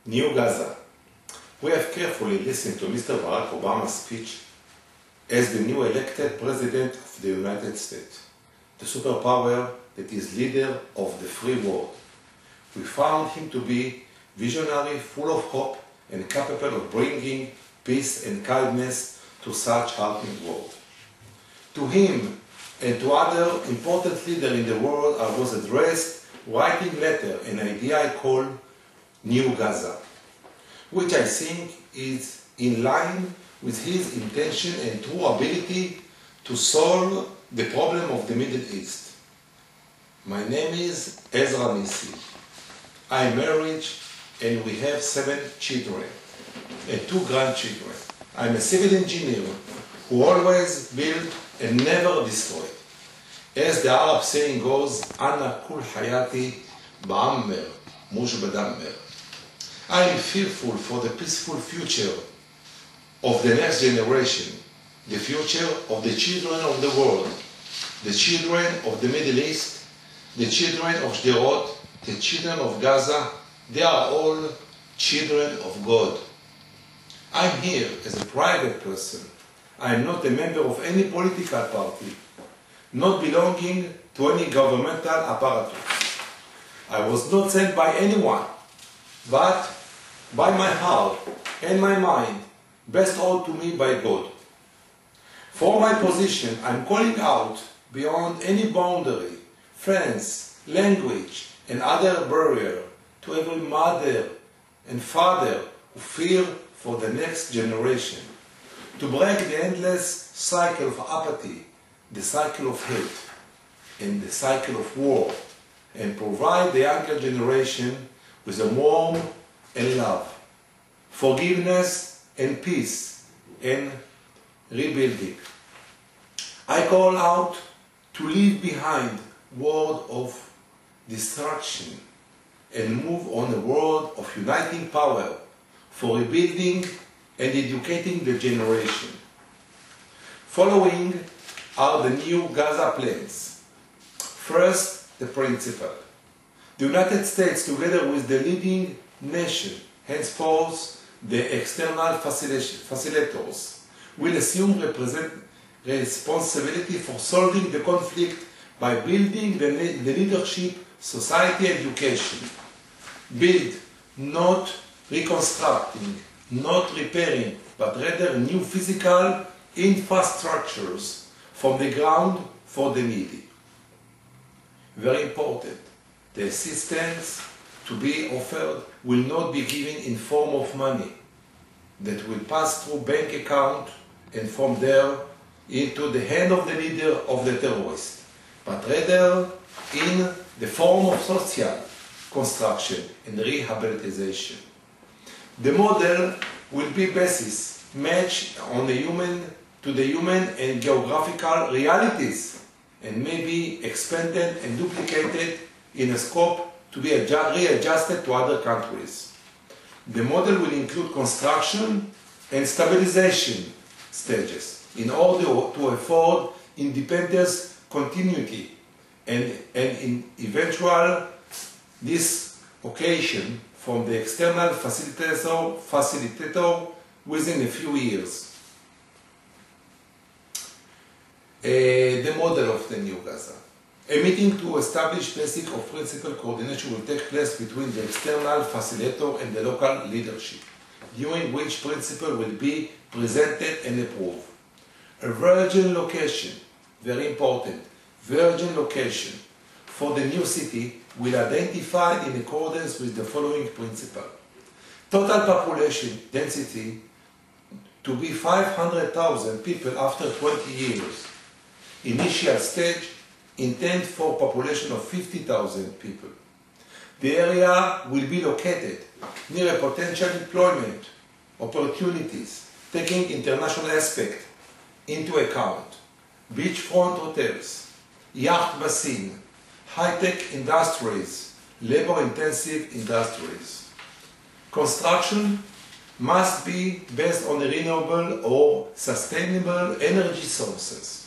New Gaza. We have carefully listened to Mr. Barack Obama's speech as the new elected President of the United States, the superpower that is leader of the free world. We found him to be visionary, full of hope, and capable of bringing peace and kindness to such hurting world. To him and to other important leaders in the world, I was addressed writing letter, an idea I call New Gaza, which I think is in line with his intention and true ability to solve the problem of the Middle East. My name is Ezra Nisim. I am married and we have 7 children and 2 grandchildren. I am a civil engineer who always build and never destroy. As the Arab saying goes, Ana kul hayati ba'ammer, mush badammer. I am fearful for the peaceful future of the next generation, the future of the children of the world, the children of the Middle East, the children of Sderot, the children of Gaza. They are all children of God. I'm here as a private person. I am not a member of any political party, not belonging to any governmental apparatus. I was not sent by anyone, but by my heart and my mind, best owed to me by God. For my position, I'm calling out beyond any boundary, fence, language, and other barrier to every mother and father who fear for the next generation, to break the endless cycle of apathy, the cycle of hate, and the cycle of war, and provide the younger generation with a warmth and love, forgiveness and peace, and rebuilding. I call out to leave behind world of destruction and move on a world of uniting power for rebuilding and educating the generation. Following are the new Gaza plans. First, the principle. The United States, together with the leading nation, henceforth the external facilitators, will assume responsibility for solving the conflict by building the leadership, society, education. Build, not reconstructing, not repairing, but rather new physical infrastructures from the ground for the needy. Very important, the assistance to be offered will not be given in form of money that will pass through bank account and from there into the hand of the leader of the terrorist, but rather in the form of social construction and rehabilitation. The model will be basis matched on the human and geographical realities and may be expanded and duplicated in a scope to be readjusted to other countries. The model will include construction and stabilization stages in order to afford independence, continuity, and in eventual dislocation from the external facilitator within a few years. The model of the New Gaza. A meeting to establish basic of principal coordination will take place between the external facilitator and the local leadership, during which principle will be presented and approved. A virgin location, very important, virgin location for the new city will identify in accordance with the following principle. Total population density to be 500,000 people after 20 years. Initial stage, intent for population of 50,000 people. The area will be located near a potential employment opportunities, taking international aspect into account. Beachfront hotels, yacht basin, high-tech industries, labor-intensive industries. Construction must be based on renewable or sustainable energy sources.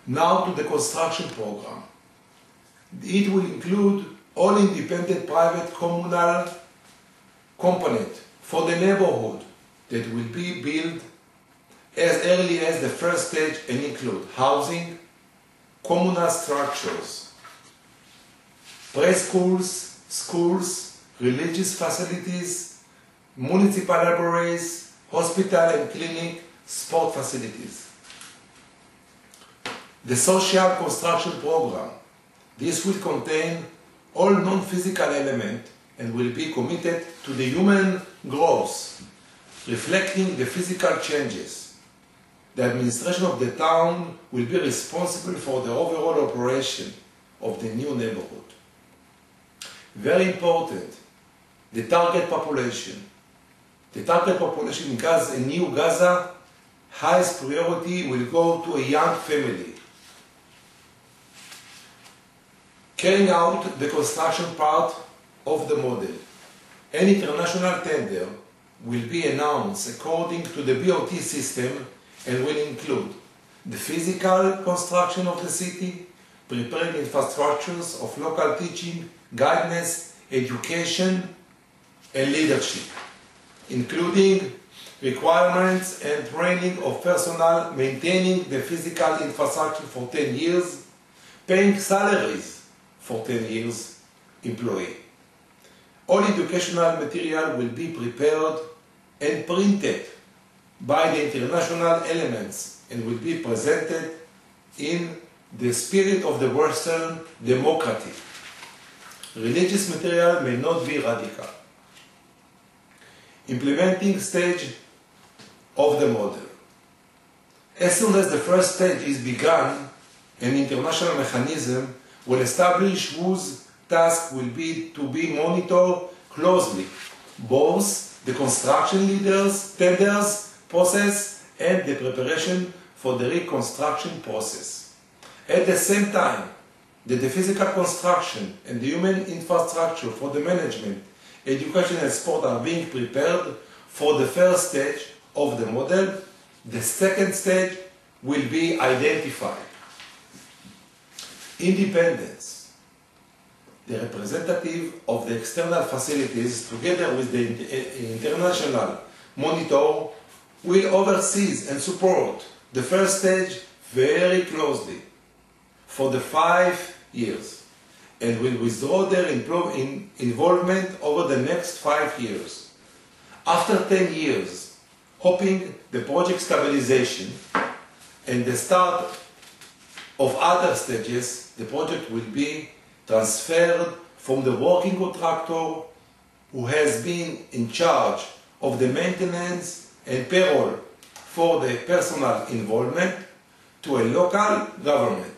Now to the construction program. It will include all independent private communal component for the neighborhood that will be built as early as the first stage and include housing, communal structures, preschools, schools, religious facilities, municipal libraries, hospital and clinic, sport facilities. The social construction program. This will contain all non-physical elements and will be committed to the human growth, reflecting the physical changes. The administration of the town will be responsible for the overall operation of the new neighborhood. Very important, the target population. The target population in Gaza, in New Gaza, highest priority will go to a young family. Carrying out the construction part of the model. An international tender will be announced according to the BOT system and will include the physical construction of the city, preparing infrastructures of local teaching, guidance, education, and leadership, including requirements and training of personnel, maintaining the physical infrastructure for 10 years, paying salaries for 10 years employee. All educational material will be prepared and printed by the international elements and will be presented in the spirit of the Western democracy. Religious material may not be radical. Implementing stage of the model. As soon as the first stage is begun, an international mechanism will establish whose task will be to be monitored closely, both the construction leaders, tenders process, and the preparation for the reconstruction process. At the same time, that the physical construction and the human infrastructure for the management, education and sport are being prepared for the first stage of the model, the second stage will be identified. Independence. The representative of the external facilities, together with the international monitor, will oversee and support the first stage very closely for the 5 years and will withdraw their involvement over the next 5 years. After 10 years, hoping the project stabilization and the start of other stages, the project will be transferred from the working contractor who has been in charge of the maintenance and payroll for the personal involvement to a local government,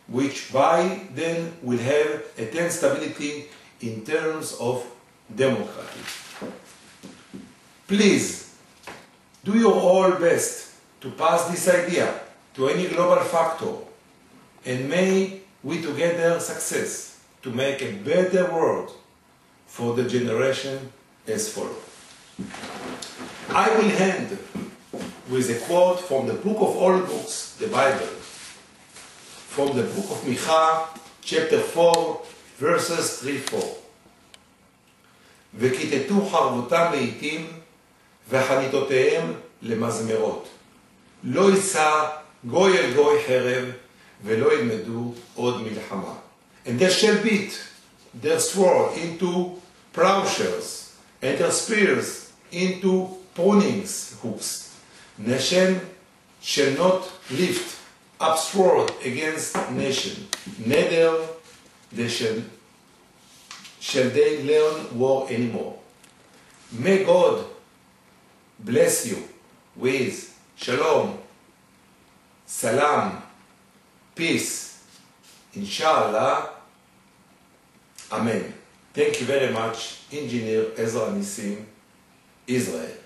which by then will have attained stability in terms of democracy. Please, do your all best to pass this idea to any global factor, and may we together success to make a better world for the generation as follows. I will end with a quote from the book of all books, the Bible, from the book of Micha, chapter 4, verses 3-4. וכיתתו חרבותם לעתים וחניתותיהם למזמרות. לא יישא גוי אל גוי חרב ולא ילמדו עוד מלחמה. And they shall beat their sword into plowshares and their spears into pruning hooks. Nation shall not lift up sword against nation, neither shall they learn war anymore. May God bless you with shalom, salam, peace, inshallah, amen. Thank you very much, Engineer Ezra Nisim, Israel.